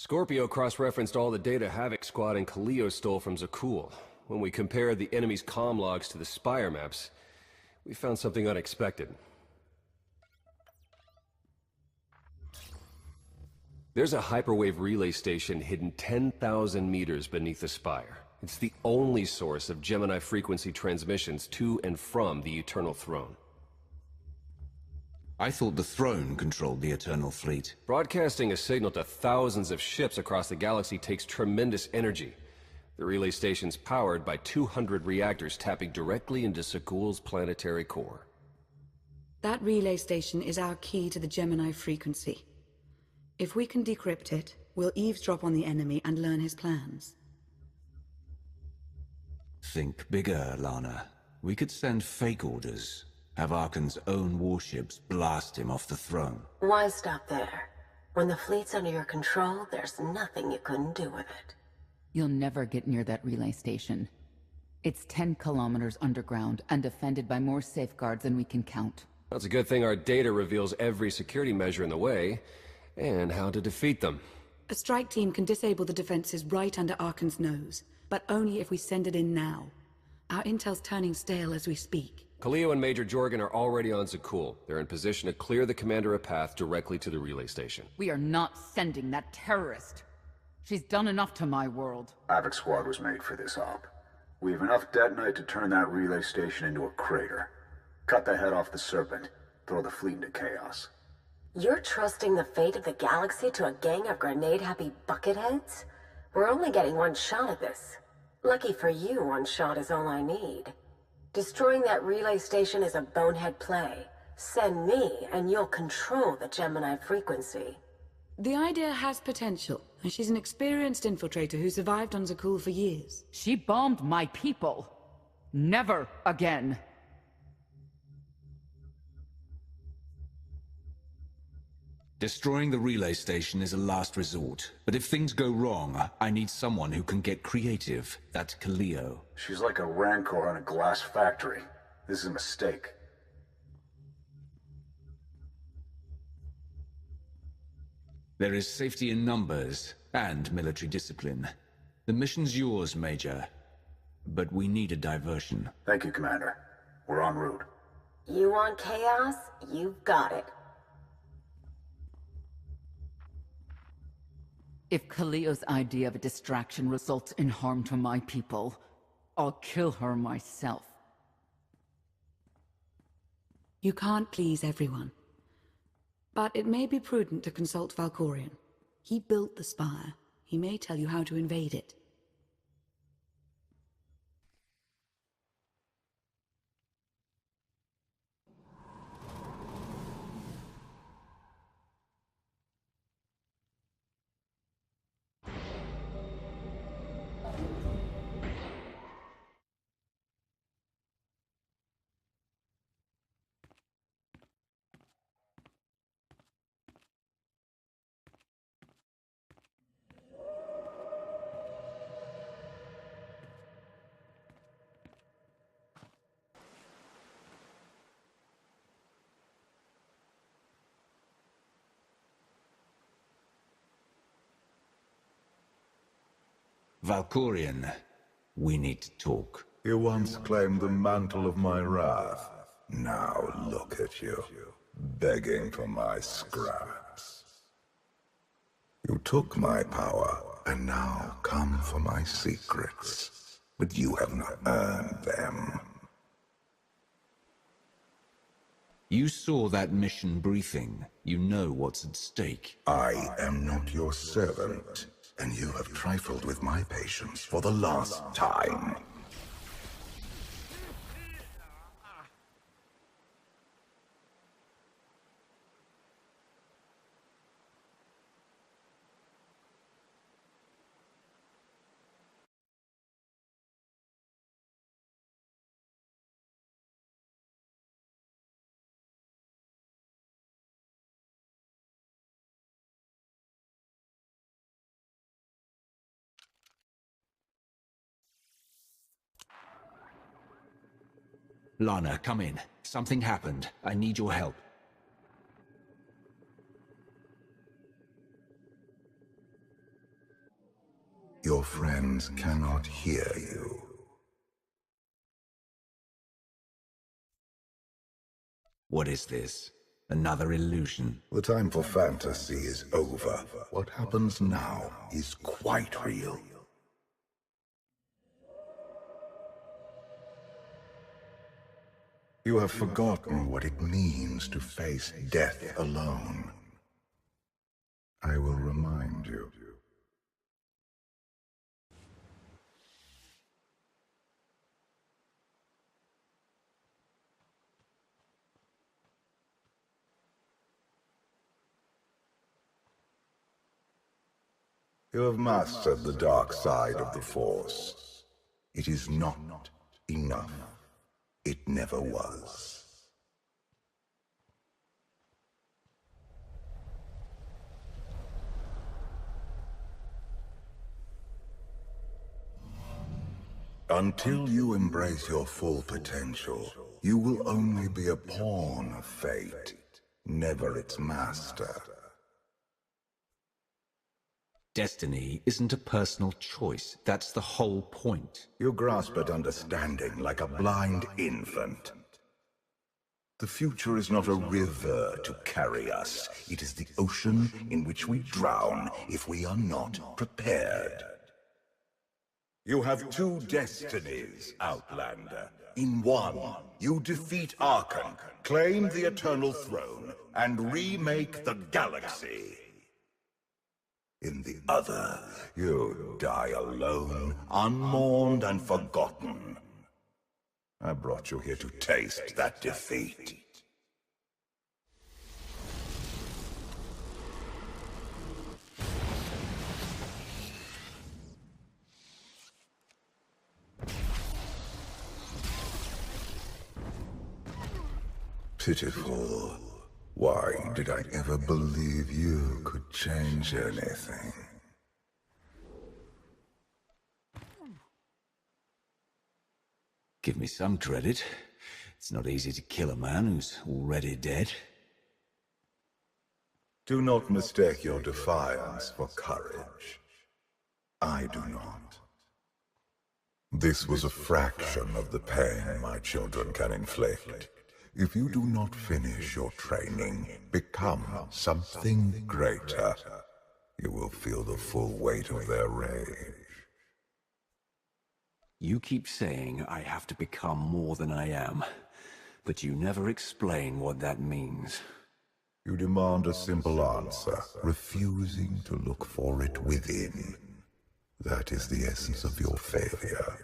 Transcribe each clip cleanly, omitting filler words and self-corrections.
Scorpio cross-referenced all the data Havoc Squad and Khalio stole from Ch12. When we compared the enemy's comm logs to the Spire maps, we found something unexpected. There's a hyperwave relay station hidden 10,000 meters beneath the Spire. It's the only source of Gemini frequency transmissions to and from the Eternal Throne. I thought the throne controlled the Eternal Fleet. Broadcasting a signal to thousands of ships across the galaxy takes tremendous energy. The relay station's powered by 200 reactors tapping directly into Ch12's planetary core. That relay station is our key to the Gemini frequency. If we can decrypt it, we'll eavesdrop on the enemy and learn his plans. Think bigger, Lana. We could send fake orders. Have Arkan's own warships blast him off the throne. Why stop there? When the fleet's under your control, there's nothing you couldn't do with it. You'll never get near that relay station. It's 10 kilometers underground and defended by more safeguards than we can count. That's a good thing our data reveals every security measure in the way, and how to defeat them. A strike team can disable the defenses right under Arkan's nose, but only if we send it in now. Our intel's turning stale as we speak. Khalio and Major Jorgen are already on Ch12. They're in position to clear the commander a path directly to the relay station. We are not sending that terrorist. She's done enough to my world. Havoc Squad was made for this op. We have enough detonite to turn that relay station into a crater. Cut the head off the Serpent. Throw the fleet into chaos. You're trusting the fate of the galaxy to a gang of grenade-happy bucketheads? We're only getting one shot at this. Lucky for you, one shot is all I need. Destroying that relay station is a bonehead play. Send me, and you'll control the Gemini frequency. The idea has potential, and she's an experienced infiltrator who survived on Ch12 for years. She bombed my people. Never again. Destroying the relay station is a last resort. But if things go wrong, I need someone who can get creative. That's Khalio. She's like a rancor in a glass factory. This is a mistake. There is safety in numbers, and military discipline. The mission's yours, Major. But we need a diversion. Thank you, Commander. We're en route. You want chaos? You've got it. If Khalio's idea of a distraction results in harm to my people, I'll kill her myself. You can't please everyone. But it may be prudent to consult Valkorion. He built the Spire. He may tell you how to invade it. Valkorion, we need to talk. You once claimed the mantle of my wrath. Now look at you, begging for my scraps. You took my power, and now come for my secrets. But you have not earned them. You saw that mission briefing. You know what's at stake. I am not your servant, and you have trifled with my patience for the last time. Lana, come in. Something happened. I need your help. Your friends cannot hear you. What is this? Another illusion? The time for fantasy is over. What happens now is quite real. You have forgotten what it means to face death alone. I will remind you. You have mastered the dark side of the Force. It is not enough. It never was. Until you embrace your full potential, you will only be a pawn of fate, never its master. Destiny isn't a personal choice. That's the whole point. You grasp at understanding like a blind infant. The future is not a river to carry us. It is the ocean in which we drown if we are not prepared. You have two destinies, Outlander. In one, you defeat Archon, claim the Eternal Throne, and remake the galaxy. In the other, you die alone, unmourned and forgotten. I brought you here to taste that defeat. Pitiful. Why did I ever believe you could change anything? Give me some credit. It's not easy to kill a man who's already dead. Do not mistake your defiance for courage. I do not. This was a fraction of the pain my children can inflict. If you do not finish your training, become something greater, you will feel the full weight of their rage. You keep saying I have to become more than I am, but you never explain what that means. You demand a simple answer, refusing to look for it within. That is the essence of your failure.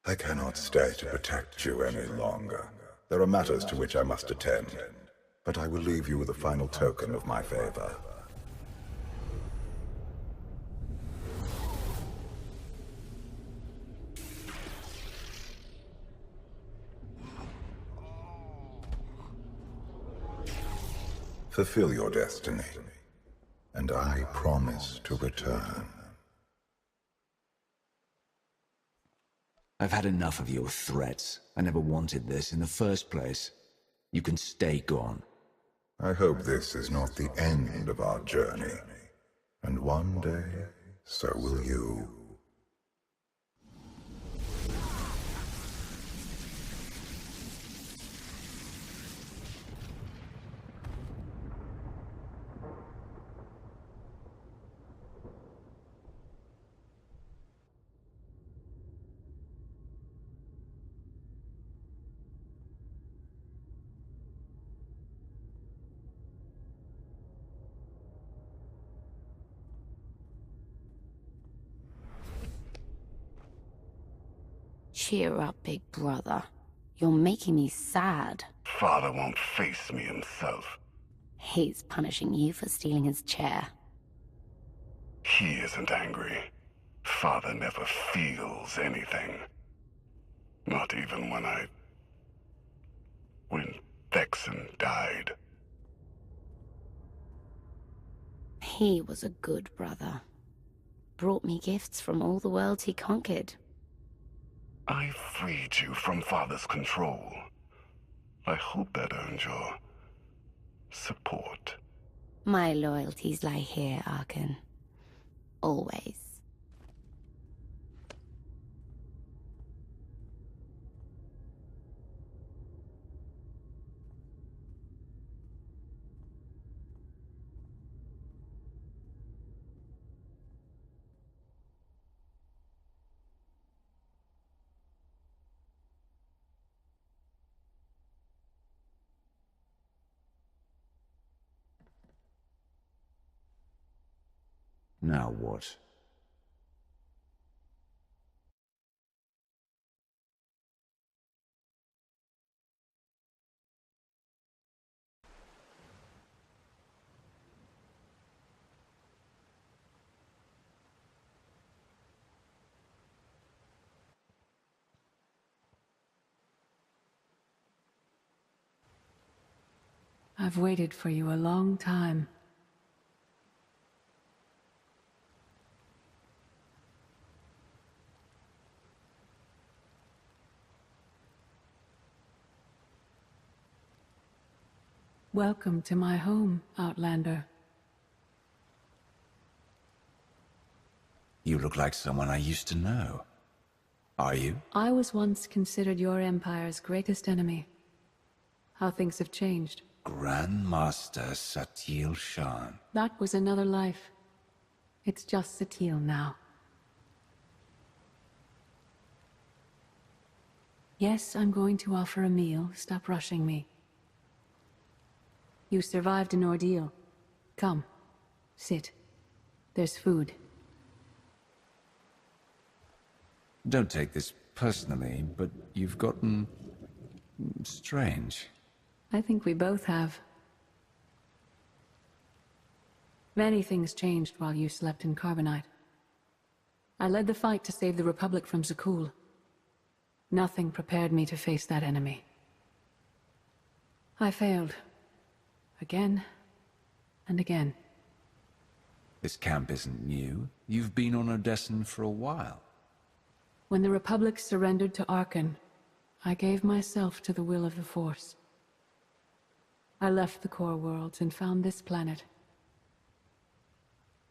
I cannot stay to protect you any longer. There are matters to which I must attend, but I will leave you with a final token of my favor. Fulfill your destiny, and I promise to return. I've had enough of your threats. I never wanted this in the first place. You can stay gone. I hope this is not the end of our journey, and one day, so will you. Cheer up, big brother. You're making me sad. Father won't face me himself. He's punishing you for stealing his chair. He isn't angry. Father never feels anything. Not even when Vexen died. He was a good brother. Brought me gifts from all the worlds he conquered. I freed you from Father's control. I hope that earned your support. My loyalties lie here, Arkan. Always. Now what? I've waited for you a long time. Welcome to my home, Outlander. You look like someone I used to know. Are you? I was once considered your Empire's greatest enemy. How things have changed. Grandmaster Ch12. That was another life. It's just Ch12 now. Yes, I'm going to offer a meal. Stop rushing me. You survived an ordeal. Come, sit. There's food. Don't take this personally, but you've gotten strange. I think we both have. Many things changed while you slept in Carbonite. I led the fight to save the Republic from Ch12. Nothing prepared me to face that enemy. I failed. Again and again. This camp isn't new. You've been on Odessen for a while. When the Republic surrendered to Arkan, I gave myself to the will of the Force. I left the core worlds and found this planet.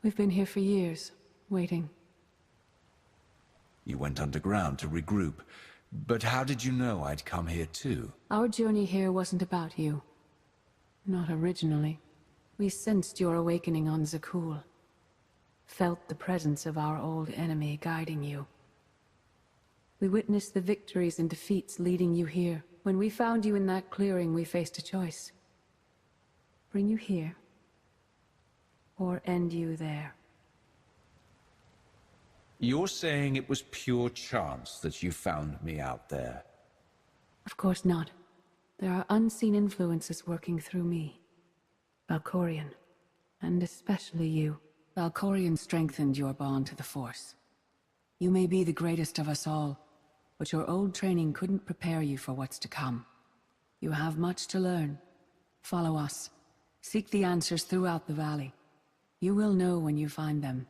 We've been here for years, waiting. You went underground to regroup, but how did you know I'd come here too? Our journey here wasn't about you. Not originally. We sensed your awakening on Ch12. Felt the presence of our old enemy guiding you. We witnessed the victories and defeats leading you here. When we found you in that clearing, we faced a choice. Bring you here, or end you there. You're saying it was pure chance that you found me out there? Of course not. There are unseen influences working through me. Valkorion, and especially you. Valkorion strengthened your bond to the Force. You may be the greatest of us all, but your old training couldn't prepare you for what's to come. You have much to learn. Follow us. Seek the answers throughout the valley. You will know when you find them.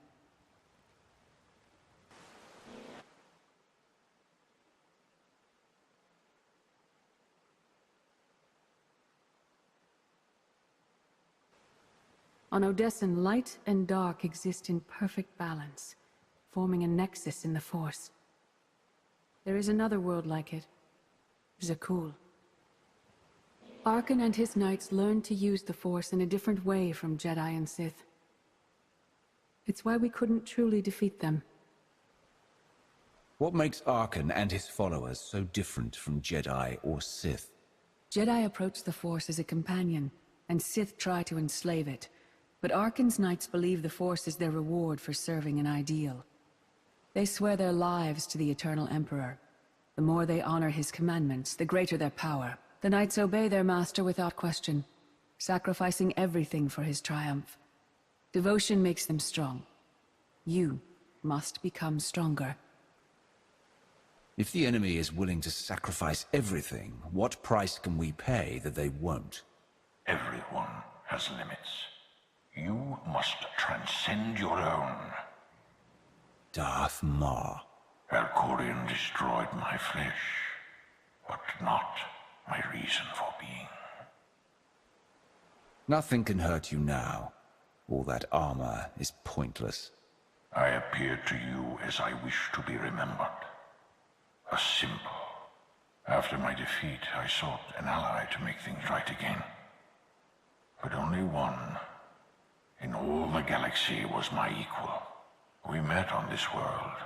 On Odessen, light and dark exist in perfect balance, forming a nexus in the Force. There is another world like it, Ch12. Arkan and his knights learned to use the Force in a different way from Jedi and Sith. It's why we couldn't truly defeat them. What makes Arkan and his followers so different from Jedi or Sith? Jedi approach the Force as a companion, and Sith try to enslave it. But Arkan's knights believe the Force is their reward for serving an ideal. They swear their lives to the Eternal Emperor. The more they honor his commandments, the greater their power. The knights obey their master without question, sacrificing everything for his triumph. Devotion makes them strong. You must become stronger. If the enemy is willing to sacrifice everything, what price can we pay that they won't? Everyone has limits. You must transcend your own. Darth Maul. Valkorion destroyed my flesh, but not my reason for being. Nothing can hurt you now. All that armor is pointless. I appeared to you as I wish to be remembered. A symbol. After my defeat, I sought an ally to make things right again. But only one in all the galaxy was my equal. We met on this world.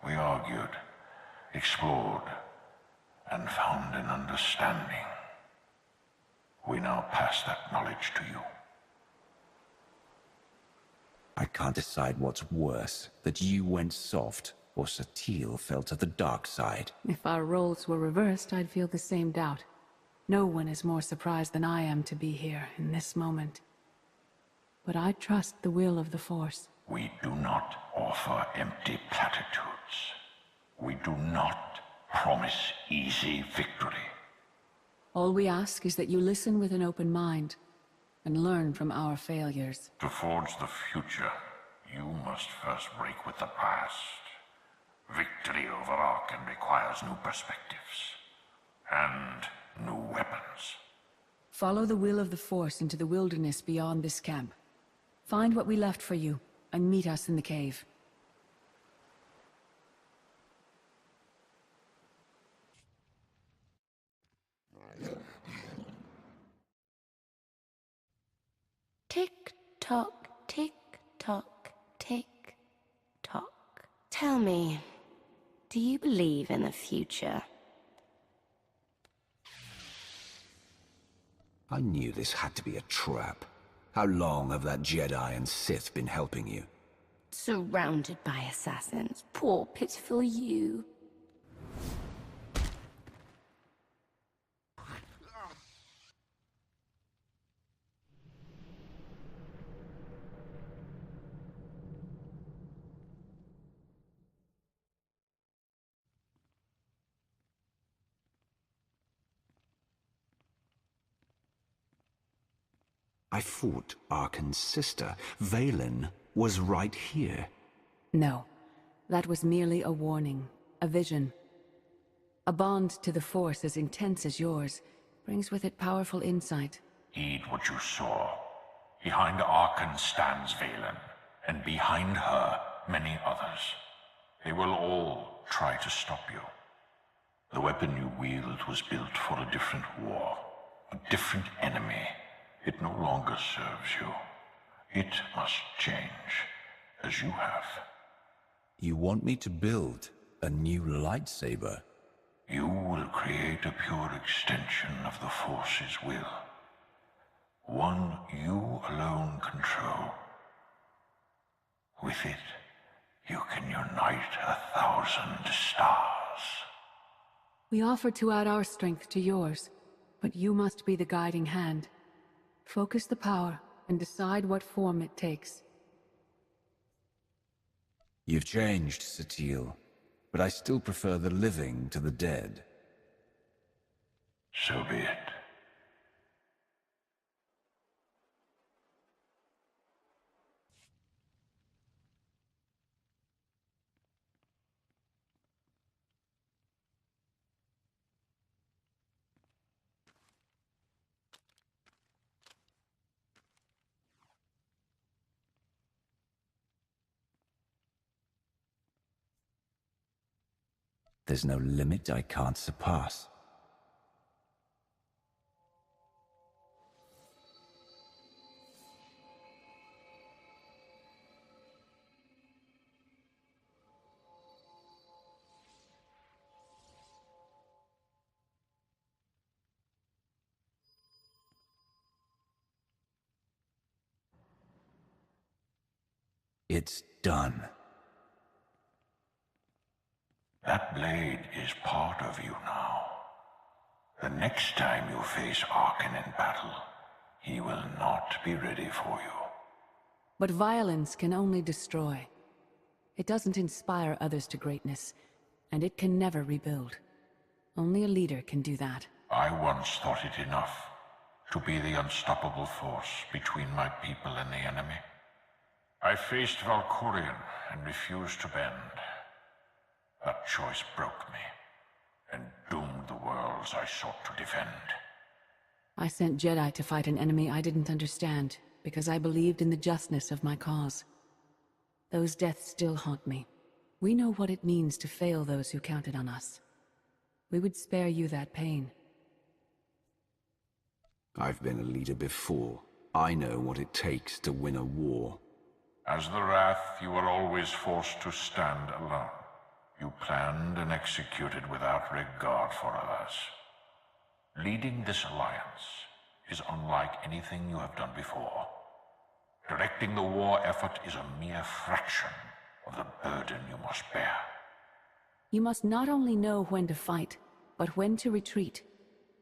We argued, explored, and found an understanding. We now pass that knowledge to you. I can't decide what's worse, that you went soft, or Satil fell to the dark side. If our roles were reversed, I'd feel the same doubt. No one is more surprised than I am to be here, in this moment. But I trust the will of the Force. We do not offer empty platitudes. We do not promise easy victory. All we ask is that you listen with an open mind, and learn from our failures. To forge the future, you must first break with the past. Victory over Arkan requires new perspectives, and new weapons. Follow the will of the Force into the wilderness beyond this camp. Find what we left for you, and meet us in the cave. Tick-tock, tick-tock, tick-tock. Tell me, do you believe in the future? I knew this had to be a trap. How long have that Jedi and Sith been helping you? Surrounded by assassins. Poor, pitiful you. I thought Arkan's sister, Valen, was right here. No, that was merely a warning, a vision. A bond to the Force as intense as yours brings with it powerful insight. Heed what you saw. Behind Arkan stands Valen, and behind her, many others. They will all try to stop you. The weapon you wield was built for a different war, a different enemy. It no longer serves you. It must change, as you have. You want me to build a new lightsaber? You will create a pure extension of the Force's will. One you alone control. With it, you can unite 1,000 stars. We offer to add our strength to yours, but you must be the guiding hand. Focus the power and decide what form it takes. You've changed, Satil, but I still prefer the living to the dead. So be it. There's no limit I can't surpass. It's done. That blade is part of you now. The next time you face Arkan in battle, he will not be ready for you. But violence can only destroy. It doesn't inspire others to greatness, and it can never rebuild. Only a leader can do that. I once thought it enough to be the unstoppable force between my people and the enemy. I faced Valkorion and refused to bend. That choice broke me, and doomed the worlds I sought to defend. I sent Jedi to fight an enemy I didn't understand, because I believed in the justness of my cause. Those deaths still haunt me. We know what it means to fail those who counted on us. We would spare you that pain. I've been a leader before. I know what it takes to win a war. As the Wrath, you were always forced to stand alone. You planned and executed without regard for others. Leading this alliance is unlike anything you have done before. Directing the war effort is a mere fraction of the burden you must bear. You must not only know when to fight, but when to retreat,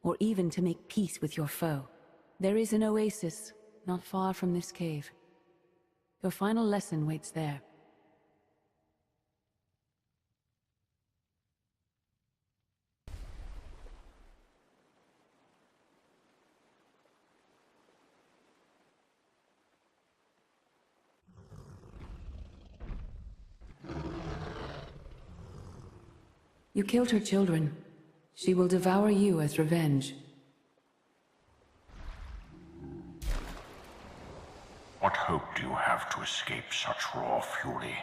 or even to make peace with your foe. There is an oasis not far from this cave. Your final lesson waits there. You killed her children. She will devour you as revenge. What hope do you have to escape such raw fury?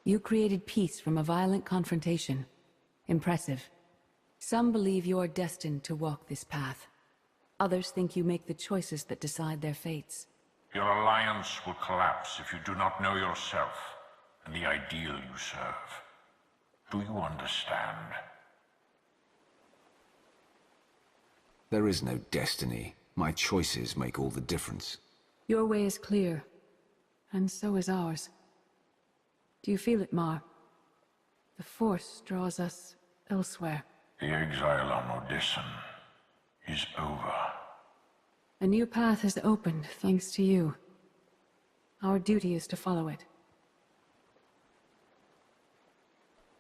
You created peace from a violent confrontation. Impressive. Some believe you are destined to walk this path. Others think you make the choices that decide their fates. Your alliance will collapse if you do not know yourself and the ideal you serve. Do you understand? There is no destiny. My choices make all the difference. Your way is clear, and so is ours. Do you feel it, Mar? The Force draws us elsewhere. The exile on Odyssean is over. A new path has opened, thanks to you. Our duty is to follow it.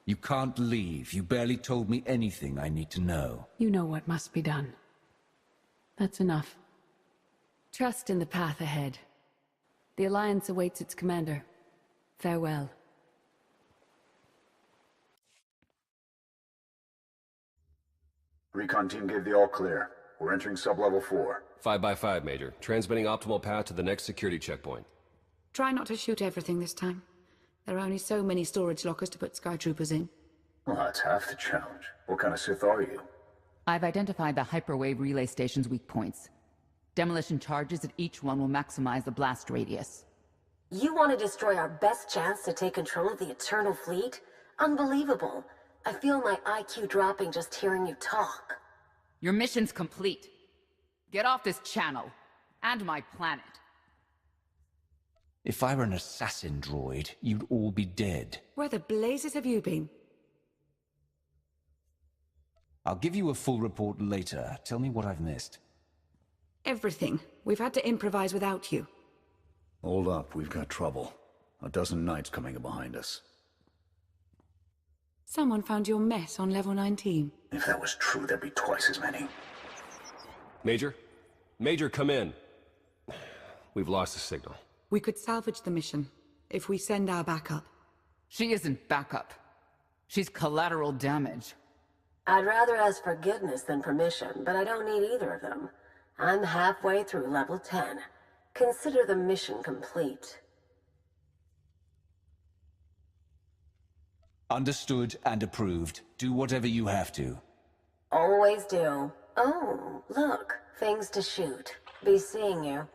You can't leave. You barely told me anything I need to know. You know what must be done. That's enough. Trust in the path ahead. The Alliance awaits its commander. Farewell. Recon team gave the all clear. We're entering sub-level 4. 5 by 5, Major. Transmitting optimal path to the next security checkpoint. Try not to shoot everything this time. There are only so many storage lockers to put Sky Troopers in. Well, that's half the challenge. What kind of Sith are you? I've identified the hyperwave relay station's weak points. Demolition charges at each one will maximize the blast radius. You want to destroy our best chance to take control of the Eternal Fleet? Unbelievable. I feel my IQ dropping just hearing you talk. Your mission's complete. Get off this channel. And my planet. If I were an assassin droid, you'd all be dead. Where the blazes have you been? I'll give you a full report later. Tell me what I've missed. Everything. We've had to improvise without you. Hold up, we've got trouble. A dozen knights coming in behind us. Someone found your mess on level 19. If that was true, there'd be twice as many. Major? Major, come in. We've lost the signal. We could salvage the mission, if we send our backup. She isn't backup. She's collateral damage. I'd rather ask forgiveness than permission, but I don't need either of them. I'm halfway through level 10. Consider the mission complete. Understood and approved. Do whatever you have to. Always do. Oh, look. Things to shoot. Be seeing you.